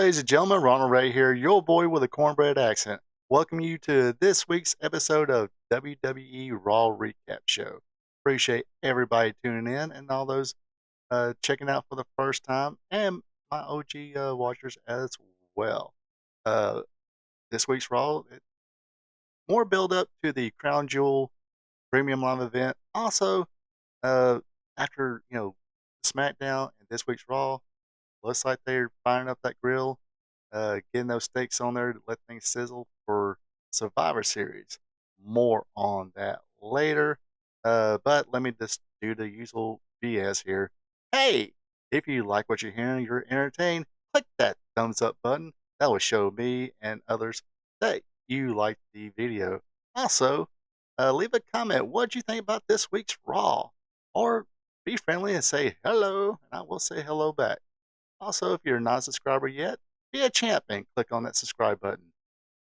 ladies and gentlemen. Ronald Ray here, your boy with a cornbread accent. Welcome you to this week's episode of WWE Raw Recap Show. Appreciate everybody tuning in and all those checking out for the first time, and my OG watchers as well. Uh, this week's Raw, more build up to the Crown Jewel Premium Live event. Also, uh, after SmackDown and this week's Raw, looks like they're firing up that grill, getting those steaks on there to let things sizzle for Survivor Series. More on that later. But let me just do the usual BS here. Hey, if you like what you're hearing, you're entertained, click that thumbs up button. That will show me and others that you like the video. Also, leave a comment. What do you think about this week's Raw? Or be friendly and say hello, and I will say hello back. Also, if you're not a subscriber yet, be a champ and click on that subscribe button.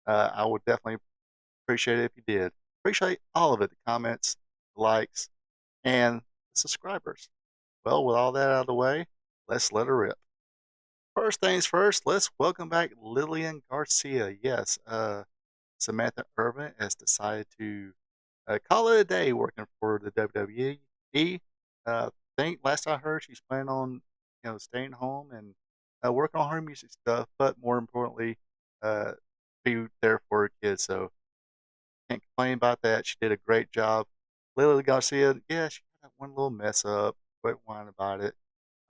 I would definitely appreciate it if you did. Appreciate all of it, the comments, the likes, and the subscribers. Well, with all that out of the way, let's let her rip. First things first, let's welcome back Lillian Garcia. Yes, Samantha Irvin has decided to call it a day working for the WWE. I think last I heard she's planning on staying home and working on her music stuff, but more importantly, uh, be there for her kids. So can't complain about that. She did a great job. Lily Garcia, yeah, she had that one little mess up. Quit whining about it.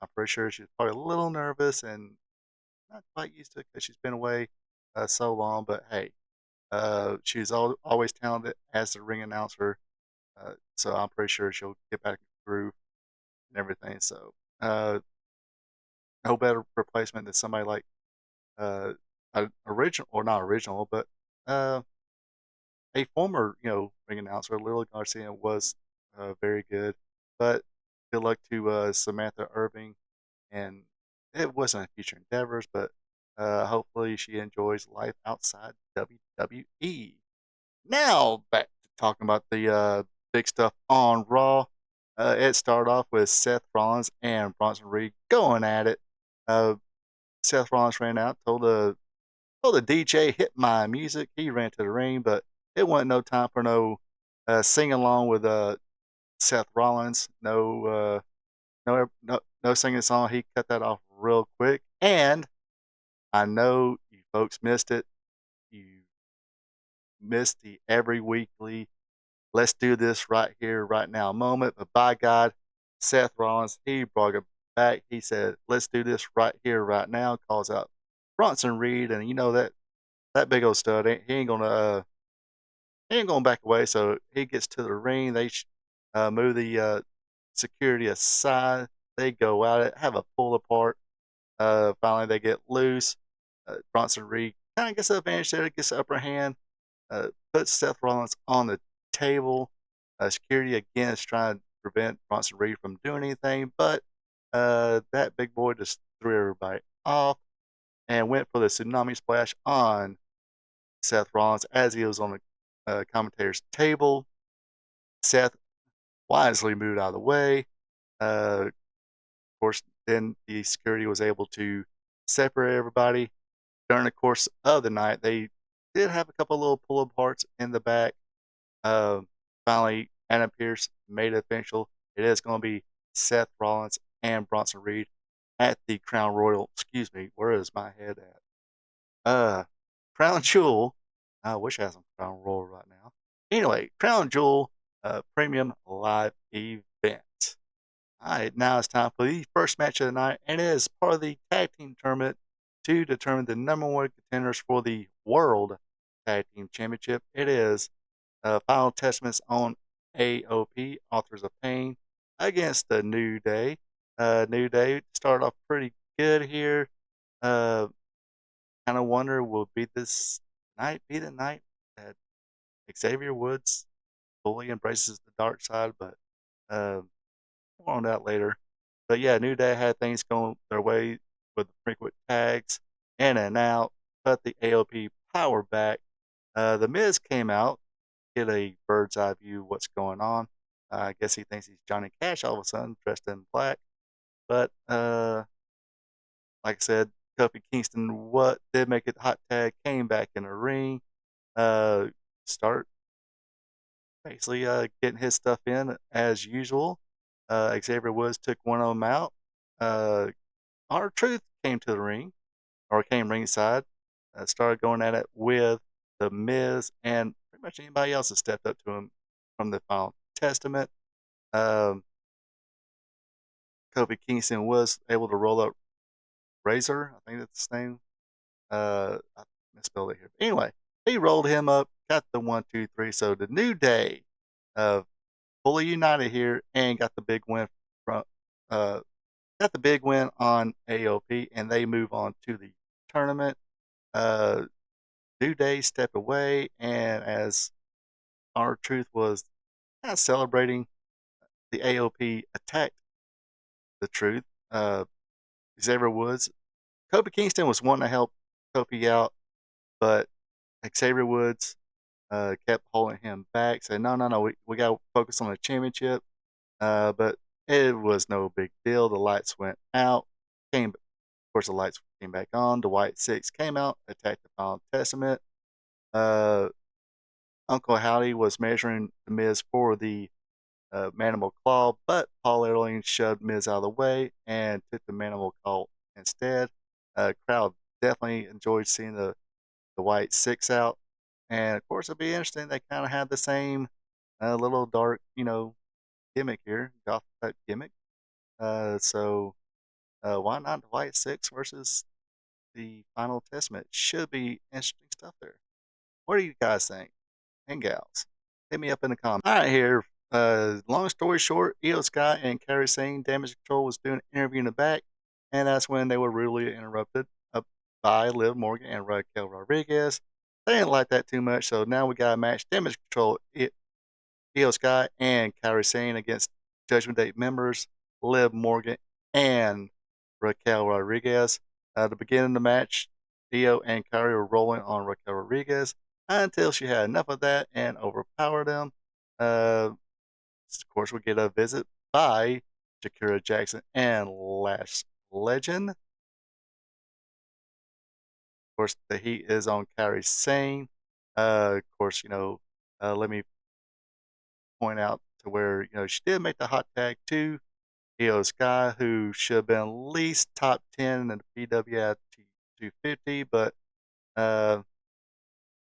I'm pretty sure she's probably a little nervous and not quite used to it because she's been away so long. But hey, she's always talented as the ring announcer. So I'm pretty sure she'll get back in the groove and everything. So no better replacement than somebody like an original, or not original, but uh, a former ring announcer. Lily Garcia was very good, but good luck to Samantha Irving, and it wasn't a future endeavors, but hopefully she enjoys life outside WWE. Now back to talking about the big stuff on Raw. It started off with Seth Rollins and Bronson Reed going at it. Uh, Seth Rollins ran out, told the DJ hit my music. He ran to the ring, but it wasn't no time for no sing along with Seth Rollins. No singing song. He cut that off real quick. And I know you folks missed it. You missed the every weekly let's do this right here, right now moment. But by God, Seth Rollins, he brought it back. He said, let's do this right here, right now. Calls out Bronson Reed. And you know that big old stud, he ain't gonna back away. So he gets to the ring. They move the security aside. They go at it, have a pull apart. Finally, they get loose. Bronson Reed kind of gets the advantage there, gets the upper hand, puts Seth Rollins on the table. Security again is trying to prevent Bronson Reed from doing anything, but that big boy just threw everybody off and went for the tsunami splash on Seth Rollins as he was on the commentator's table. Seth wisely moved out of the way. Of course, then the security was able to separate everybody. During the course of the night, they did have a couple little pull aparts in the back. Uh, Finally, Adam Pearce made it official. It is going to be Seth Rollins and Bronson Reed at the Crown Royal. Excuse me, where is my head at? Crown Jewel. I wish I had some Crown Royal right now. Anyway, Crown Jewel Premium Live Event. All right, now it's time for the first match of the night, and it is part of the tag team tournament to determine the number one contenders for the World Tag Team Championship. It is Final Testaments on AOP, Authors of Pain, against the New Day. New Day started off pretty good here. Kind of wonder, will this night be the night that Xavier Woods fully embraces the dark side? But more on that later. But yeah, New Day had things going their way with the frequent tags in and out, cut the AOP power back. The Miz came out, get a bird's eye view of what's going on. I guess he thinks he's Johnny Cash all of a sudden, dressed in black. But like I said, Kofi Kingston what did make it hot tag, came back in the ring, uh, start basically getting his stuff in as usual. Xavier Woods took one of them out. R-Truth came to the ring, or came ringside, started going at it with The Miz and pretty much anybody else that stepped up to him from the Final Testament. Um, Kofi Kingston was able to roll up Razor, I think that's his name. I misspelled it here. But anyway, he rolled him up, got the 1, 2, 3. So the New Day, uh, fully united here, and got the big win from uh, got the big win on AOP, and they move on to the tournament. Uh, New Day step away, and as R-Truth was kind of celebrating, the AOP attacked the Truth. Xavier Woods, Kofi Kingston was wanting to help Kofi out, but Xavier Woods kept holding him back, saying, no, no, no, we got to focus on the championship. But it was no big deal. The lights went out. Of course, the lights came back on. The White Six came out, attacked the Final Testament. Uncle Howdy was measuring the Miz for the Manimal Claw, but Paul Ellering shoved Miz out of the way and took the Manimal Claw instead. Crowd definitely enjoyed seeing the White Six out. And of course, it'll be interesting. They kind of have the same little dark, gimmick here, goth type gimmick. So why not the White Six versus the Final Testament? Should be interesting stuff there. What do you guys think? And gals, hit me up in the comments. All right, here. Long story short, Io Sky and Kairi Sane, Damage Control was doing an interview in the back, and that's when they were rudely interrupted by Liv Morgan and Raquel Rodriguez. They didn't like that too much, so now we got a match. Damage Control, Io Sky and Kairi Sane against Judgment Day members Liv Morgan and Raquel Rodriguez. At the beginning of the match, Io and Kairi were rolling on Raquel Rodriguez until she had enough of that and overpowered them. Of course, we get a visit by Shakira Jackson and Lash Legend. Of course, the heat is on Kairi Sane. Of course, let me point out to where, she did make the hot tag to Io Sky, who should have been at least top 10 in the PWI 250, but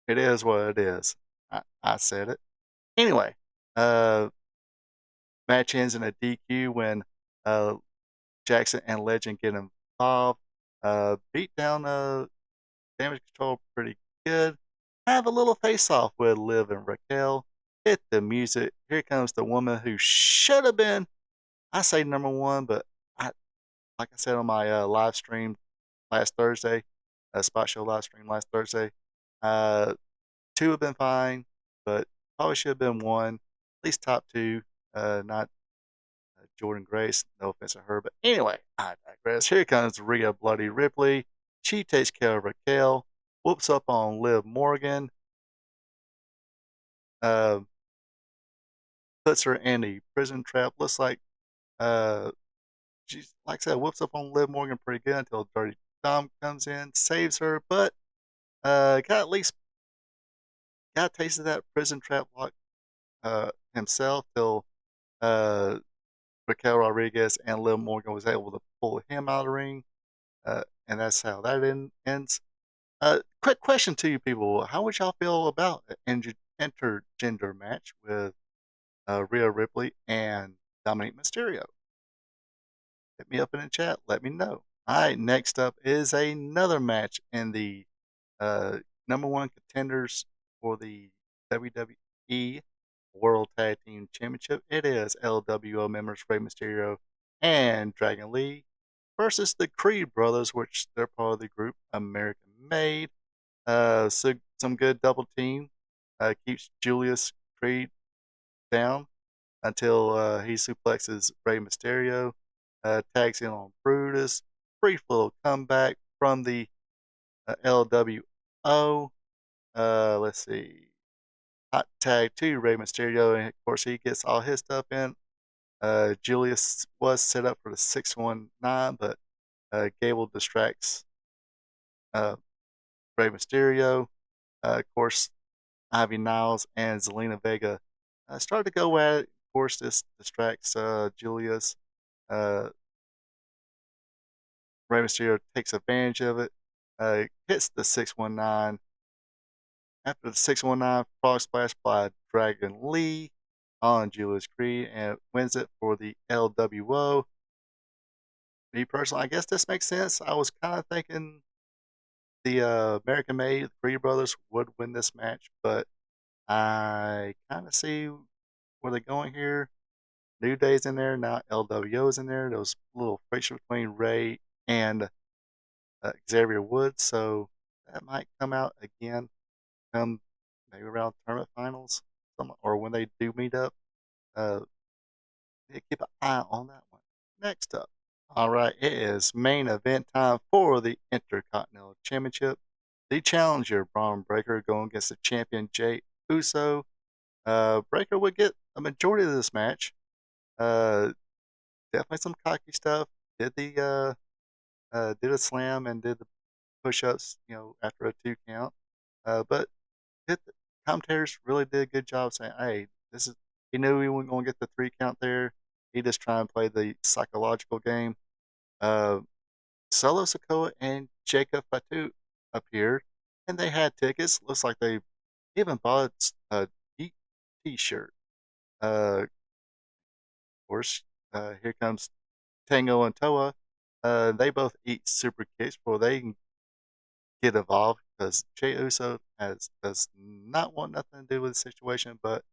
it is what it is. I said it. Anyway, match ends in a DQ when Jackson and Legend get involved. Beat down Damage Control pretty good. Have a little face off with Liv and Raquel. Hit the music. Here comes the woman who should have been, I say number one, but like I said on my live stream last Thursday, spot show live stream last Thursday, two have been fine, but probably should have been one, at least top two, not Jordan Grace. No offense to her, but anyway, I digress. Here comes Rhea Bloody Ripley. She takes care of Raquel, whoops up on Liv Morgan, uh, puts her in a prison trap. Looks like she's, like I said, whoops up on Liv Morgan pretty good until Dirty Dom comes in, saves her, but got a taste of that prison trap lock himself till Raquel Rodriguez and Liv Morgan was able to pull him out of the ring, and that's how that ends. Quick question to you people: how would y'all feel about an intergender match with Rhea Ripley and Dominic Mysterio? Hit me up in the chat. Let me know. All right, next up is another match in the number one contenders for the WWE World Tag Team Championship. It is LWO members Rey Mysterio and Dragon Lee versus the Creed brothers, which they're part of the group American Made. So some good double team. Keeps Julius Creed down until he suplexes Rey Mysterio. Tags in on Brutus. Brief little comeback from the LWO. Let's see. Hot tag to Rey Mysterio, and of course he gets all his stuff in. Julius was set up for the 619, but Gable distracts uh, Rey Mysterio, of course, Ivy Niles and Zelina Vega start to go at it. Of course, this distracts Julius. Uh, Rey Mysterio takes advantage of it, hits the 619. After the 619 frog splash by Dragon Lee on Julius Creed and wins it for the LWO. Me personally, I guess this makes sense. I was kind of thinking the American Made, the Creed brothers, would win this match, but I kind of see where they're going here. New Day's in there, now LWO's in there. Those little friction between Ray and Xavier Woods, so that might come out again, come maybe around tournament finals, or when they do meet up. Uh, keep an eye on that one. Next up. All right, it is main event time for the Intercontinental Championship. The challenger, Braun Breaker, going against the champion, Jay Uso. Breaker would get a majority of this match. Uh, Definitely some cocky stuff. Did a slam and did the push-ups, after a 2 count. But the commentators really did a good job saying, "Hey, this is." He knew he wasn't going to get the 3 count there. He just tried and play the psychological game. Uh, Solo Sikoa and Jacob Fatu appeared, and they had tickets. Looks like they even bought a T-shirt. Of course, here comes Tango and Toa. They both eat super kicks before they can get involved because Jey Uso does not want nothing to do with the situation, but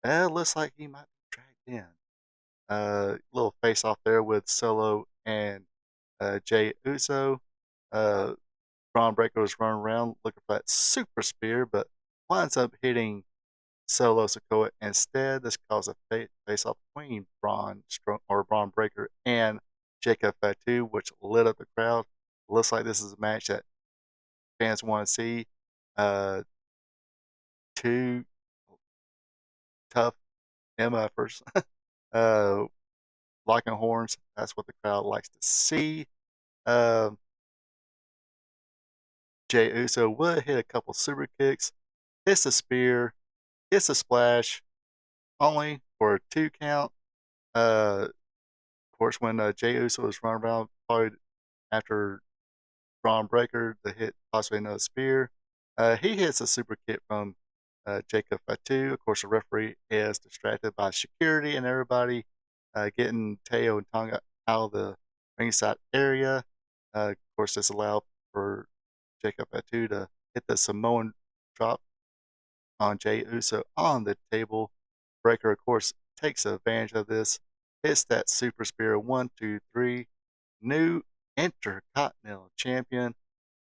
it looks like he might be dragged in. Little face off there with Solo and Jey Uso. Uh, Braun Breaker was running around looking for that super spear, but winds up hitting Solo Sikoa instead. This caused a face off between Braun Breaker and Jacob Fatu, which lit up the crowd. Looks like this is a match that fans want to see. Uh, Two tough MFers, uh, locking horns. That's what the crowd likes to see. Um, Jey Uso would hit a couple super kicks, hits a spear, hits a splash, only for a 2 count. Of course, when Jey Uso was running around, probably after Braun Breaker, the hit possibly another spear. He hits a super kick from Jacob Fatu. Of course, the referee is distracted by security and everybody getting Teo and Tonga out of the ringside area. Of course, this allowed for Jacob Fatu to hit the Samoan drop on Jey Uso on the table. Breaker, of course, takes advantage of this, hits that super spear. 1, 2, 3. New Intercontinental Champion,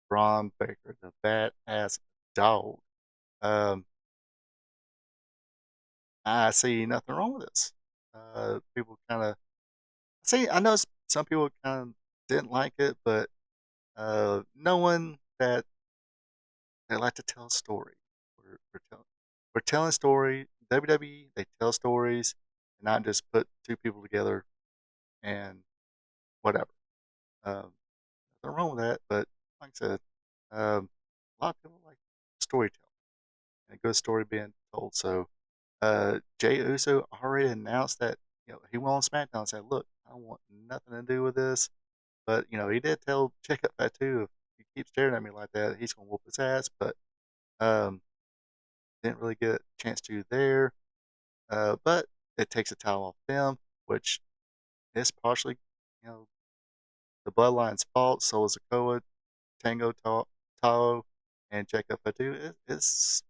Braun Breaker, the badass dog. Um, I see nothing wrong with this. People kind of see. I know some people kind of didn't like it, but knowing that they like to tell a story, we're telling a story. WWE, they tell stories, and not just put two people together and whatever. Um, Nothing wrong with that, but like I said, a lot of people like storytelling and a good story being told. So Jey Uso already announced that he went on SmackDown and said, "Look, I don't want nothing to do with this." But he did tell Jacob that too. If he keeps staring at me like that, he's gonna whoop his ass. But um, didn't really get a chance to there. But it takes a title off them, which is partially the Bloodline's fault. So is Akoa, Tango, Tao, and Jacob Fatu. It's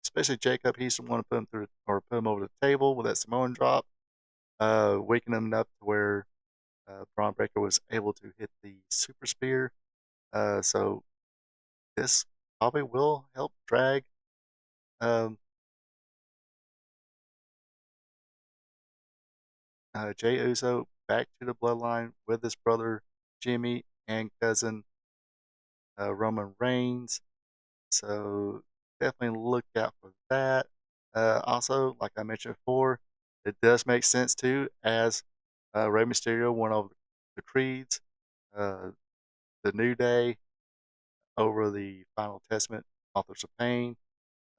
especially Jacob. He's the one to put him through or put him over the table with that Samoan drop, waking him up to where Braun Breaker was able to hit the super spear. So this probably will help drag um, Jey Uso back to the bloodline with his brother Jimmy and cousin Roman Reigns. So definitely look out for that. Also, like I mentioned before, it does make sense too, as Rey Mysterio, one of the Creeds, uh, the New Day, over the Final Testament, Authors of Pain.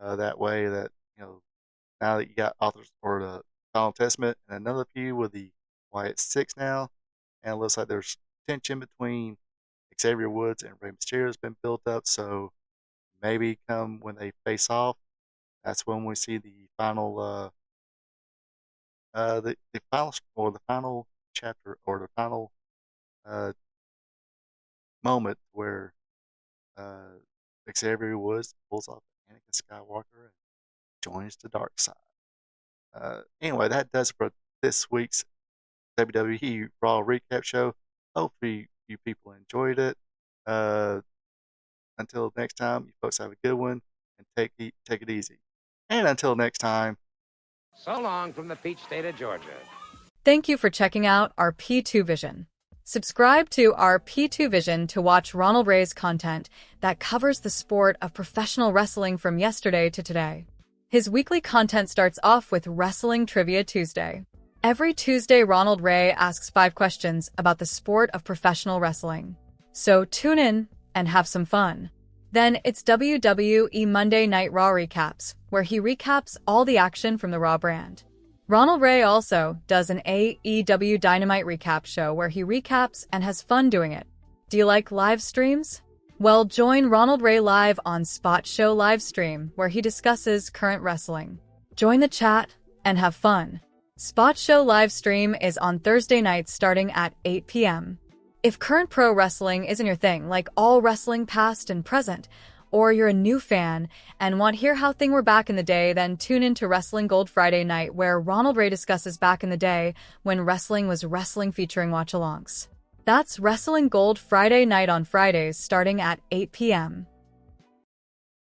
That way, that now that you got Authors or the Final Testament and another feud with the Wyatt Six now, and it looks like there's tension between Xavier Woods and Rey Mysterio has been built up. So maybe come when they face off, that's when we see the final, the final or the final chapter or the final uh, moment where uh, Xavier Woods pulls off Anakin Skywalker and joins the dark side. Anyway, that does it for this week's WWE Raw Recap show. Hopefully, you people enjoyed it. Uh, until next time, you folks have a good one and take it easy. And until next time, so long from the peach state of Georgia. Thank you for checking out our P2 Vision. Subscribe to our P2 Vision to watch Ronald Ray's content that covers the sport of professional wrestling from yesterday to today. His weekly content starts off with Wrestling Trivia Tuesday. Every Tuesday, Ronald Ray asks 5 questions about the sport of professional wrestling. So tune in and have some fun. Then it's WWE Monday Night Raw Recaps, where he recaps all the action from the Raw brand. Ronald Ray also does an AEW Dynamite recap show where he recaps and has fun doing it. Do you like live streams? Well, join Ronald Ray live on Spot Show Livestream, where he discusses current wrestling. Join the chat and have fun. Spot Show Livestream is on Thursday nights starting at 8 p.m. If current pro wrestling isn't your thing, like all wrestling past and present, or you're a new fan and want to hear how things were back in the day, then tune in to Wrestling Gold Friday night, where Ronald Ray discusses back in the day when wrestling was wrestling, featuring watch-alongs. That's Wrestling Gold Friday night on Fridays starting at 8 p.m.